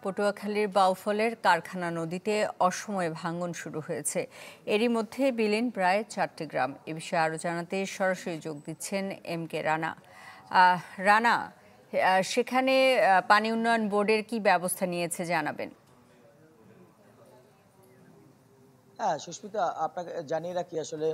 পটুয়াখালীর বাউফলের কারখানা নদীতে অসময়ে ভাঙন শুরু হয়েছে। এরই মধ্যে বিলীন প্রায় 4টি গ্রাম। এ বিষয়ে আরও জানাতে সরাসরি যোগ দিচ্ছেন MK রানা। রানা, সেখানে পানি উন্নয়ন বোর্ডের কি ব্যবস্থা নিয়েছে জানাবেন? হ্যাঁ, সুস্মিতা, আপনাকে জানিয়ে রাখি আসলে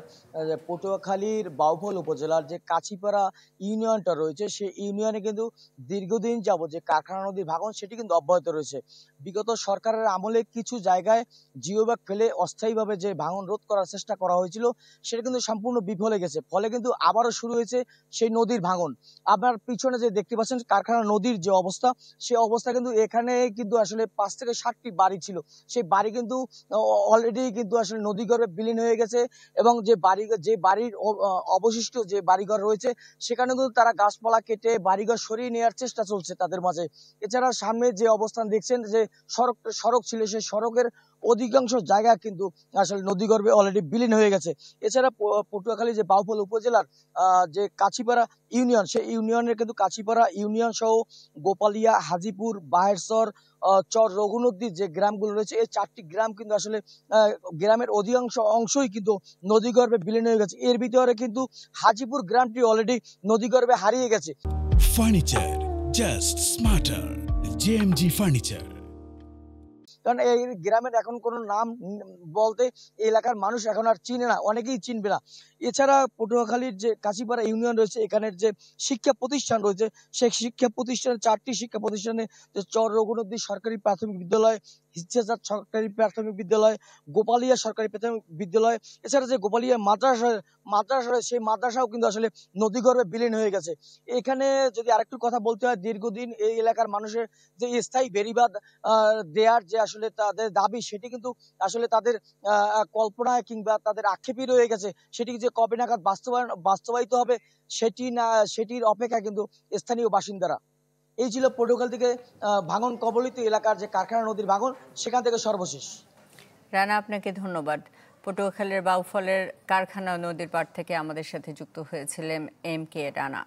পটুয়াখালীর বাউফল উপজেলার যে কাছিপাড়া ইউনিয়নটা রয়েছে, সেই ইউনিয়নে কিন্তু দীর্ঘদিন যাবত যে কারখানা নদীর ভাঙন সেটি কিন্তু অব্যাহত রয়েছে। বিগত সরকারের আমলে কিছু জায়গায় জিও ব্যাগ ফেলে অস্থায়ীভাবে যে ভাঙন রোধ করার চেষ্টা করা হয়েছিল, সেটা কিন্তু সম্পূর্ণ বিফলে গেছে। ফলে কিন্তু আবারও শুরু হয়েছে সেই নদীর ভাঙন। আপনার পিছনে যে দেখতে পাচ্ছেন কারখানা নদীর যে অবস্থা, সেই অবস্থা কিন্তু এখানে কিন্তু আসলে 5 থেকে 7টি বাড়ি ছিল। সেই বাড়ি কিন্তু অলরেডি কিন্তু আসলে নদীগর্ভে বিলীন হয়ে গেছে, এবং যে বাড়ির অবশিষ্ট যে বাড়িঘর রয়েছে, সেখানে কিন্তু তারা গাছপালা কেটে বাড়িঘর সরিয়ে নেওয়ার চেষ্টা চলছে তাদের মাঝে। এছাড়া সামনে যে অবস্থান দেখছেন, যে সড়ক ছিল, সেই সড়কের অধিকাংশ জায়গা কিন্তু আসলে নদীগর্ভে অলরেডি বিলীন হয়ে গেছে। এছাড়া পটুয়াখালী যে বাউফল উপজেলার যে কাছিপাড়া ইউনিয়ন, সেই ইউনিয়নের কিন্তু কাছিপাড়া ইউনিয়ন সহ গোপালিয়া, হাজিপুর, বাহেরচর, চর রঘুনদী যে গ্রামগুলো রয়েছে, এই 4টি গ্রাম কিন্তু আসলে গ্রামের অধিকাংশ অংশই কিন্তু নদীগর্ভে বিলীন হয়ে গেছে। এর ভিতরে কিন্তু হাজিপুর গ্রামটি অলরেডি নদীগর্ভে হারিয়ে গেছে। Furniture just smarter, JMG furniture. কারণ এই গ্রামের এখন কোনো নাম বলতে এই এলাকার মানুষ এখন আর চিনে না, অনেকেই চিনবে না। এছাড়া পটুয়াখালীর যে কাছিপাড়া ইউনিয়ন রয়েছে, এখানের যে শিক্ষা প্রতিষ্ঠান রয়েছে, সেই শিক্ষা প্রতিষ্ঠানে 4টি শিক্ষা প্রতিষ্ঠানে যে চর রঘুনদী সরকারি প্রাথমিক বিদ্যালয়, হিচ্ছেজাত সরকারি প্রাথমিক বিদ্যালয়, গোপালিয়া সরকারি প্রাথমিক বিদ্যালয়, এছাড়া যে গোপালিয়া মাদ্রাসা রয়েছে, সেই মাদ্রাসাও কিন্তু আসলে নদীগর্ভে বিলীন হয়ে গেছে। এখানে যদি আরেকটু কথা বলতে হয়, দীর্ঘদিন এই এলাকার মানুষের যে স্থায়ী বেড়িবাঁধ দেয়ার যে আসলে তাদের দাবি, সেটি কিন্তু আসলে তাদের কল্পনায় কিংবা তাদের আক্ষেপই রয়ে গেছে। সেটি যে কবে নাগাদ বাস্তবায়িত হবে সেটির অপেক্ষা কিন্তু স্থানীয় বাসিন্দারা। এই ছিল পটুয়াখালী থেকে ভাঙন কবলিত এলাকার যে কারখানা নদীর ভাঙন, সেখান থেকে সর্বশেষ। রানা, আপনাকে ধন্যবাদ। পটুয়াখালীর বাউফলের কারখানা নদীর পাড় থেকে আমাদের সাথে যুক্ত হয়েছিলেন MK রানা।